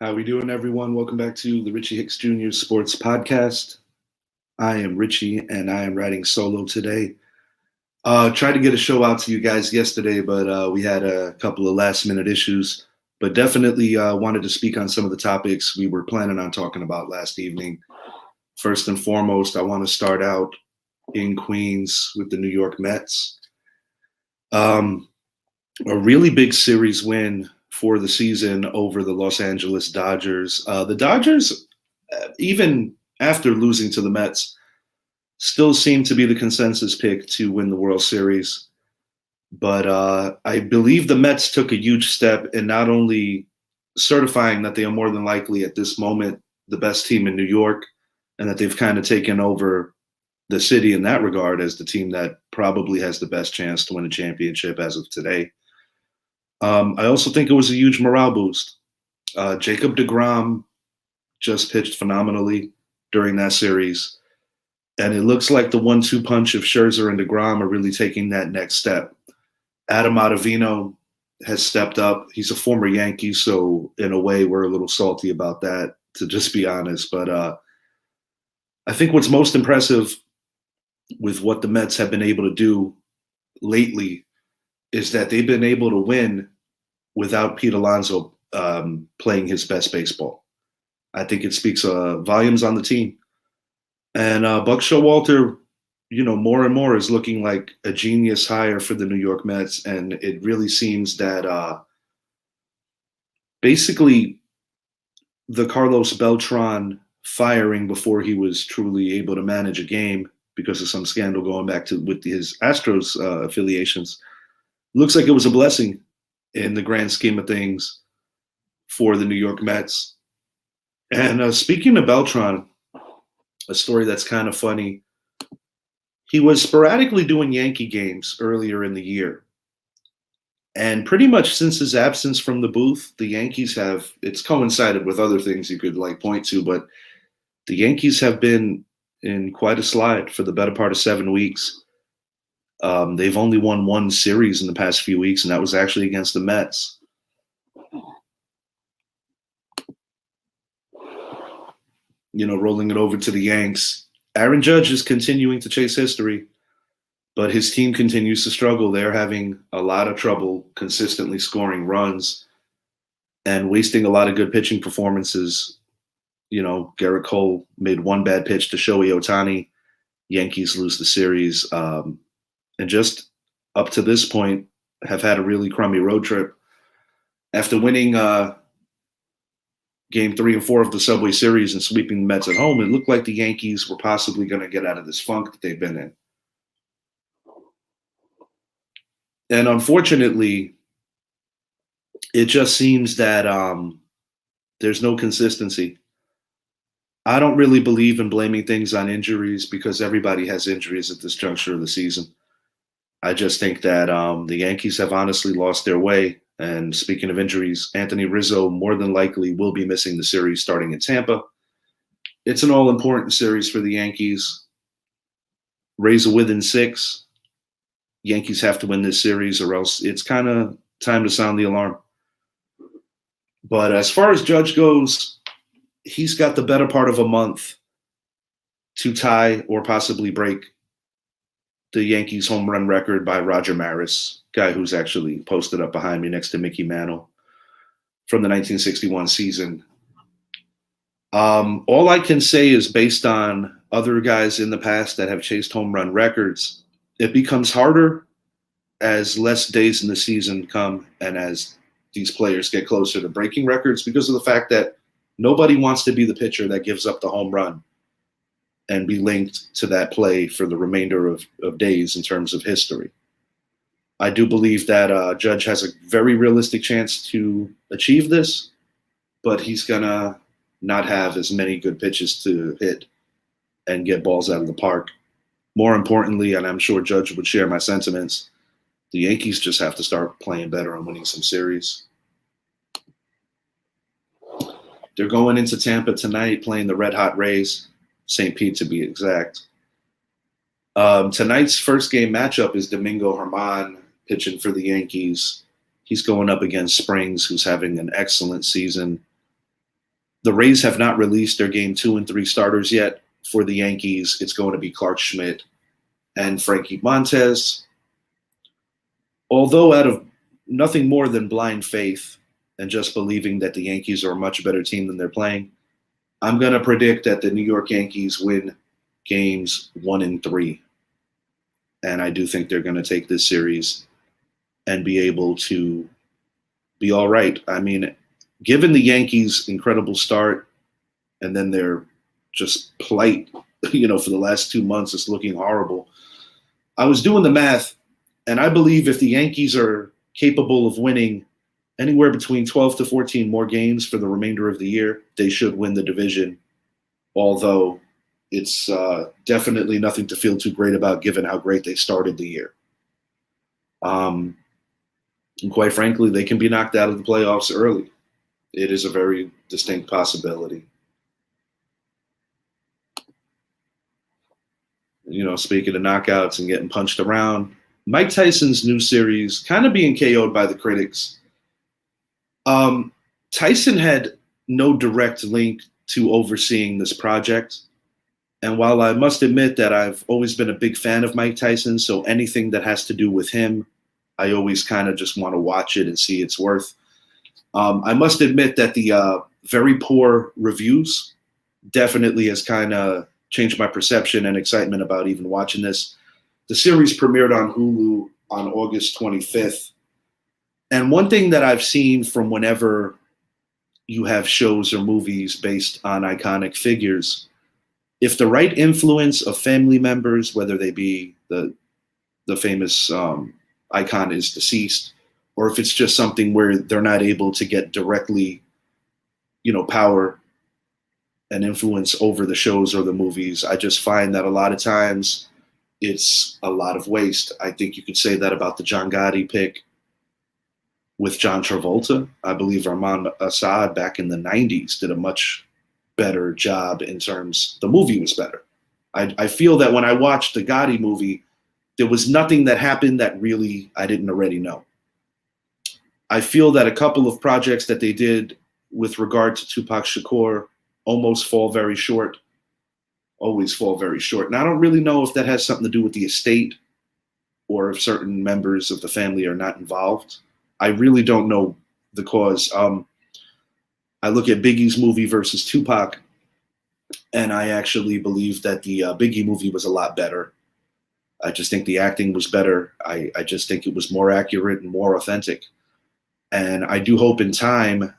How we doing, everyone? Welcome back to the Richie Hicks Jr. Sports Podcast. I am Richie, and I am riding solo today. Tried to get a show out to you guys yesterday, but we had a couple of last-minute issues. But definitely wanted to speak on some of the topics we were planning on talking about last evening. First and foremost, I want to start out in Queens with the New York Mets. A really big series win for the season over the Los Angeles Dodgers. The Dodgers, even after losing to the Mets, still seem to be the consensus pick to win the World Series. But I believe the Mets took a huge step in not only certifying that they are more than likely at this moment the best team in New York, and that they've kind of taken over the city in that regard as the team that probably has the best chance to win a championship as of today. I also think it was a huge morale boost. Jacob deGrom just pitched phenomenally during that series. And it looks like the 1-2 punch of Scherzer and deGrom are really taking that next step. Adam Ottavino has stepped up. He's a former Yankee, so in a way we're a little salty about that, to just be honest. But I think what's most impressive with what the Mets have been able to do lately is that they've been able to win without Pete Alonso playing his best baseball. I think it speaks volumes on the team. And Buck Showalter, more and more is looking like a genius hire for the New York Mets. And it really seems that basically the Carlos Beltran firing before he was truly able to manage a game because of some scandal going back to with his Astros affiliations, looks like it was a blessing in the grand scheme of things for the New York Mets. And speaking of Beltran, a story that's kind of funny, he was sporadically doing Yankee games earlier in the year. And pretty much since his absence from the booth, the Yankees have, it's coincided with other things you could point to, but the Yankees have been in quite a slide for the better part of 7 weeks. They've only won one series in the past few weeks, and that was actually against the Mets. Rolling it over to the Yanks. Aaron Judge is continuing to chase history, but his team continues to struggle. They're having a lot of trouble consistently scoring runs and wasting a lot of good pitching performances. Garrett Cole made one bad pitch to Shohei Ohtani. Yankees lose the series. And just up to this point, have had a really crummy road trip. After winning Game 3 and 4 of the Subway Series and sweeping the Mets at home, it looked like the Yankees were possibly going to get out of this funk that they've been in. And unfortunately, it just seems that there's no consistency. I don't really believe in blaming things on injuries because everybody has injuries at this juncture of the season. I just think that the Yankees have honestly lost their way. And speaking of injuries, Anthony Rizzo more than likely will be missing the series starting in Tampa. It's an all-important series for the Yankees. Rays are within 6. Yankees have to win this series or else it's kind of time to sound the alarm. But as far as Judge goes, he's got the better part of a month to tie or possibly break the Yankees home run record by Roger Maris, guy who's actually posted up behind me next to Mickey Mantle from the 1961 season. All I can say is based on other guys in the past that have chased home run records, it becomes harder as less days in the season come and as these players get closer to breaking records because of the fact that nobody wants to be the pitcher that gives up the home run and be linked to that play for the remainder of days in terms of history. I do believe that Judge has a very realistic chance to achieve this, but he's going to not have as many good pitches to hit and get balls out of the park. More importantly, and I'm sure Judge would share my sentiments, the Yankees just have to start playing better and winning some series. They're going into Tampa tonight playing the Red Hot Rays. St. Pete to be exact. Tonight's first game matchup is Domingo Germán pitching for the Yankees. He's going up against Springs, who's having an excellent season. The Rays have not released their game 2 and 3 starters yet. For the Yankees, it's going to be Clark Schmidt and Frankie Montes. Although out of nothing more than blind faith and just believing that the Yankees are a much better team than they're playing, I'm going to predict that the New York Yankees win games 1 and 3. And I do think they're going to take this series and be able to be all right. I mean, given the Yankees' incredible start and then their just plight, for the last 2 months, it's looking horrible. I was doing the math, and I believe if the Yankees are capable of winning anywhere between 12 to 14 more games for the remainder of the year, they should win the division, although it's definitely nothing to feel too great about given how great they started the year. And quite frankly, they can be knocked out of the playoffs early. It is a very distinct possibility. Speaking of knockouts and getting punched around, Mike Tyson's new series kind of being KO'd by the critics. Tyson had no direct link to overseeing this project. And while I must admit that I've always been a big fan of Mike Tyson, so anything that has to do with him, I always kind of just want to watch it and see its worth. I must admit that the very poor reviews definitely has kind of changed my perception and excitement about even watching this. The series premiered on Hulu on August 25th. And one thing that I've seen from whenever you have shows or movies based on iconic figures, if the right influence of family members, whether they be the famous icon is deceased, or if it's just something where they're not able to get directly, power and influence over the shows or the movies, I just find that a lot of times it's a lot of waste. I think you could say that about the John Gotti pick with John Travolta. I believe Armand Assad back in the 90s did a much better job in terms, the movie was better. I feel that when I watched the Gotti movie, there was nothing that happened that really I didn't already know. I feel that a couple of projects that they did with regard to Tupac Shakur always fall very short. And I don't really know if that has something to do with the estate or if certain members of the family are not involved. I really don't know the cause. I look at Biggie's movie versus Tupac, and I actually believe that the Biggie movie was a lot better. I just think the acting was better. I just think it was more accurate and more authentic. And I do hope in time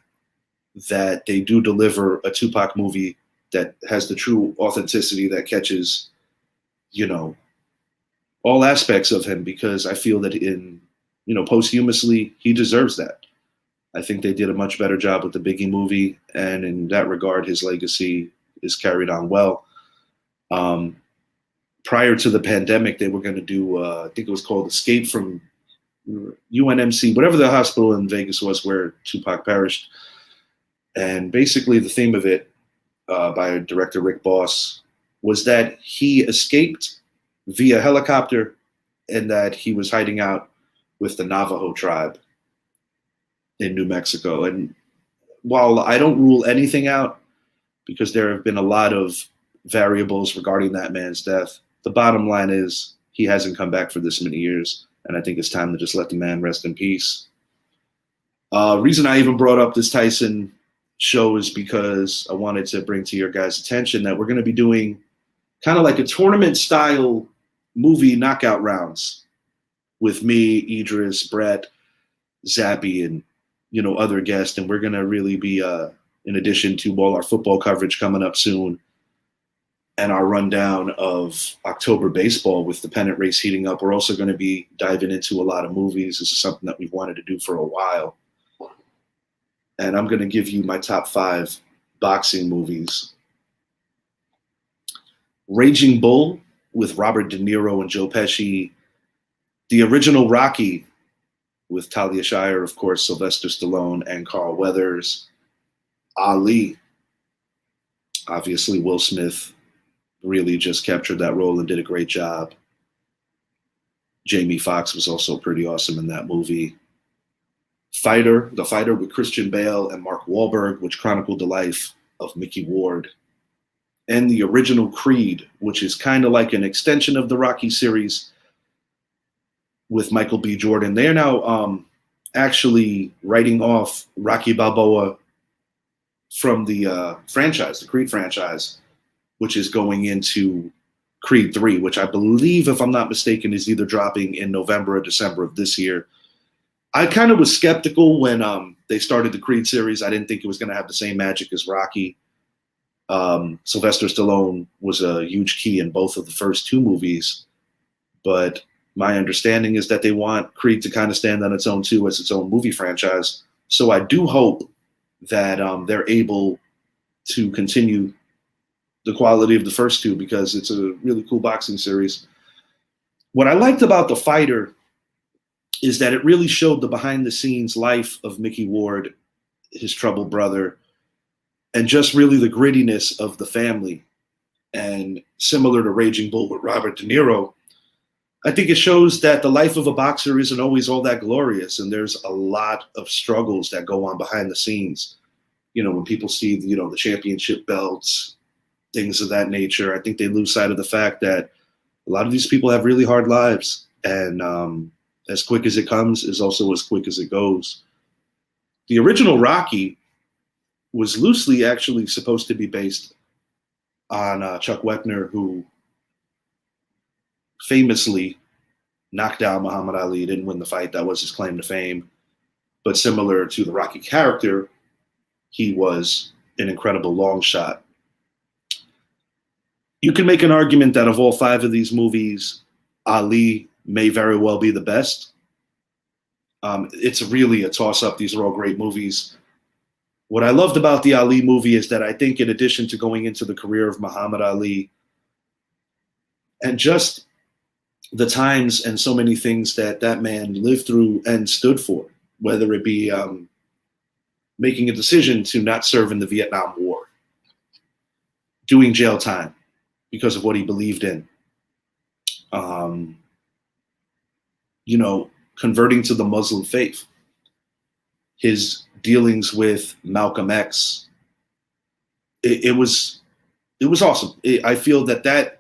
that they do deliver a Tupac movie that has the true authenticity that catches, all aspects of him, because I feel that posthumously, he deserves that. I think they did a much better job with the Biggie movie, and in that regard, his legacy is carried on well. Prior to the pandemic, they were going to do, I think it was called Escape from UNMC, whatever the hospital in Vegas was where Tupac perished. And basically the theme of it, by director Rick Boss, was that he escaped via helicopter and that he was hiding out with the Navajo tribe in New Mexico. And while I don't rule anything out, because there have been a lot of variables regarding that man's death, the bottom line is he hasn't come back for this many years, and I think it's time to just let the man rest in peace. Reason I even brought up this Tyson show is because I wanted to bring to your guys' attention that we're going to be doing kind of like a tournament-style movie knockout rounds with me, Idris, Brett, Zappy, and other guests, and we're going to really be, in addition to all our football coverage coming up soon, and our rundown of October baseball with the pennant race heating up, we're also going to be diving into a lot of movies. This is something that we've wanted to do for a while. And I'm going to give you my top 5 boxing movies. Raging Bull with Robert De Niro and Joe Pesci. The original Rocky with Talia Shire, of course, Sylvester Stallone, and Carl Weathers. Ali. Obviously, Will Smith really just captured that role and did a great job. Jamie Foxx was also pretty awesome in that movie. The Fighter with Christian Bale and Mark Wahlberg, which chronicled the life of Mickey Ward and the original Creed, which is kind of like an extension of the Rocky series with Michael B. Jordan. They are now actually writing off Rocky Balboa from the franchise, the Creed franchise, which is going into Creed 3, which I believe, if I'm not mistaken, is either dropping in November or December of this year. I kind of was skeptical when they started the Creed series. I didn't think it was going to have the same magic as Rocky. Sylvester Stallone was a huge key in both of the first two movies, but my understanding is that they want Creed to kind of stand on its own too, as its own movie franchise. So I do hope that they're able to continue the quality of the first two, because it's a really cool boxing series. What I liked about The Fighter is that it really showed the behind the scenes life of Mickey Ward, his troubled brother, and just really the grittiness of the family. And similar to Raging Bull with Robert De Niro, I think it shows that the life of a boxer isn't always all that glorious, and there's a lot of struggles that go on behind the scenes. You know, when people see, the championship belts, things of that nature, I think they lose sight of the fact that a lot of these people have really hard lives, and as quick as it comes is also as quick as it goes. The original Rocky was loosely actually supposed to be based on Chuck Wepner, who famously knocked down Muhammad Ali. He didn't win the fight. That was his claim to fame. But similar to the Rocky character, he was an incredible long shot. You can make an argument that of all five of these movies, Ali may very well be the best. It's really a toss-up. These are all great movies. What I loved about the Ali movie is that I think, in addition to going into the career of Muhammad Ali and just the times and so many things that that man lived through and stood for, whether it be making a decision to not serve in the Vietnam War, doing jail time because of what he believed in, converting to the Muslim faith, his dealings with Malcolm X. It was awesome. I feel that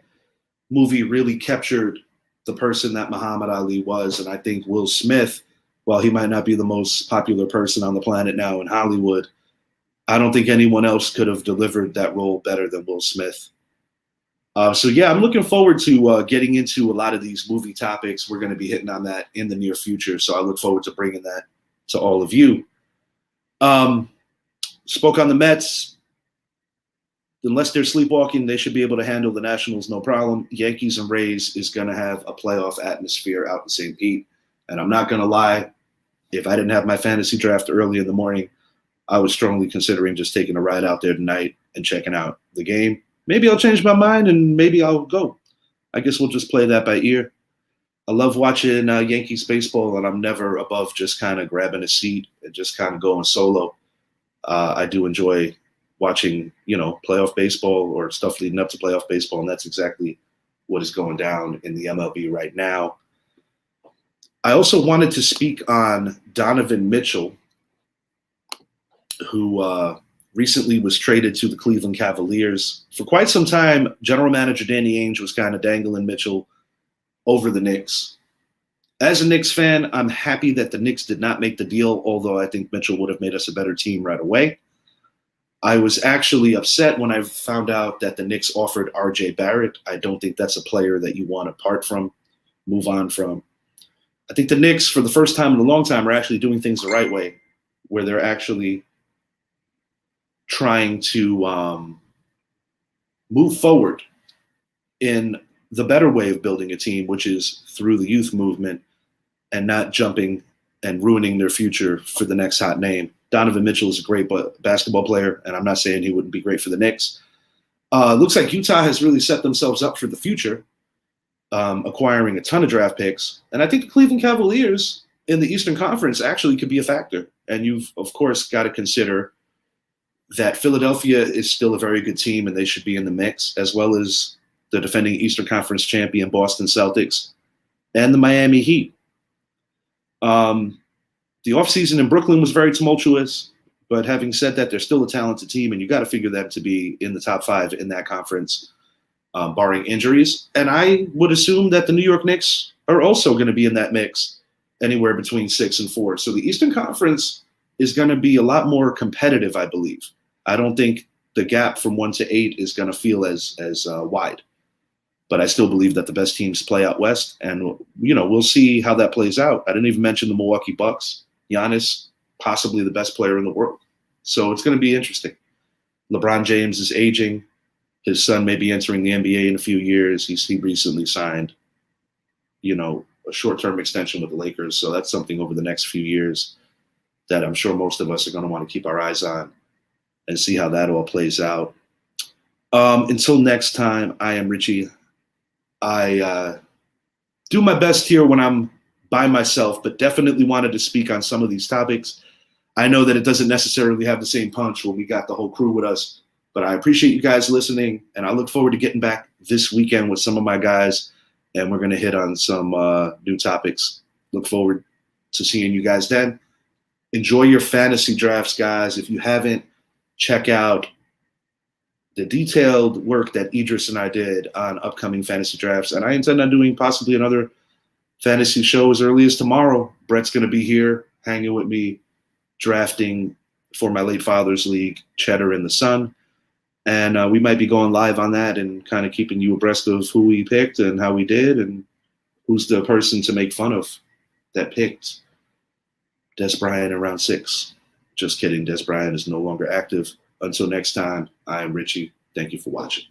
movie really captured the person that Muhammad Ali was. And I think Will Smith, while he might not be the most popular person on the planet now in Hollywood, I don't think anyone else could have delivered that role better than Will Smith. So yeah, I'm looking forward to getting into a lot of these movie topics. We're going to be hitting on that in the near future. So I look forward to bringing that to all of you. Spoke on the Mets. Unless they're sleepwalking, they should be able to handle the Nationals no problem. Yankees and Rays is going to have a playoff atmosphere out in St. Pete. And I'm not going to lie, if I didn't have my fantasy draft early in the morning, I was strongly considering just taking a ride out there tonight and checking out the game. Maybe I'll change my mind and maybe I'll go. I guess we'll just play that by ear. I love watching Yankees baseball, and I'm never above just kind of grabbing a seat and just kind of going solo. I do enjoy watching, playoff baseball or stuff leading up to playoff baseball, and that's exactly what is going down in the MLB right now. I also wanted to speak on Donovan Mitchell, who recently was traded to the Cleveland Cavaliers. For quite some time, general manager Danny Ainge was kind of dangling Mitchell over the Knicks. As a Knicks fan, I'm happy that the Knicks did not make the deal, although I think Mitchell would have made us a better team right away. I was actually upset when I found out that the Knicks offered R.J. Barrett. I don't think that's a player that you want to part from, move on from. I think the Knicks, for the first time in a long time, are actually doing things the right way, where they're actually trying to move forward in the better way of building a team, which is through the youth movement and not jumping and ruining their future for the next hot name. Donovan Mitchell is a great basketball player, and I'm not saying he wouldn't be great for the Knicks. Looks like Utah has really set themselves up for the future, acquiring a ton of draft picks. And I think the Cleveland Cavaliers in the Eastern Conference actually could be a factor. And you've, of course, got to consider that Philadelphia is still a very good team, and they should be in the mix, as well as the defending Eastern Conference champion Boston Celtics and the Miami Heat. The offseason in Brooklyn was very tumultuous. But having said that, they're still a talented team, and you got to figure them to be in the top 5 in that conference, barring injuries. And I would assume that the New York Knicks are also going to be in that mix, anywhere between 6 and 4. So the Eastern Conference is going to be a lot more competitive, I believe. I don't think the gap from 1 to 8 is going to feel as wide. But I still believe that the best teams play out west, and we'll see how that plays out. I didn't even mention the Milwaukee Bucks. Giannis, possibly the best player in the world. So it's going to be interesting. LeBron James is aging. His son may be entering the NBA in a few years. He recently signed, a short-term extension with the Lakers. So that's something over the next few years that I'm sure most of us are going to want to keep our eyes on and see how that all plays out. Until next time, I am Richie. I do my best here when I'm by myself, but definitely wanted to speak on some of these topics. I know that it doesn't necessarily have the same punch when we got the whole crew with us, but I appreciate you guys listening, and I look forward to getting back this weekend with some of my guys, and we're going to hit on some new topics. Look forward to seeing you guys then. Enjoy your fantasy drafts, guys. If you haven't, check out the detailed work that Idris and I did on upcoming fantasy drafts. And I intend on doing possibly another fantasy show as early as tomorrow. Brett's going to be here hanging with me, drafting for my late father's league, Cheddar and the Sun. And we might be going live on that and kind of keeping you abreast of who we picked and how we did and who's the person to make fun of that picked Des Bryant in round 6. Just kidding. Des Bryant is no longer active. Until next time, I am Richie. Thank you for watching.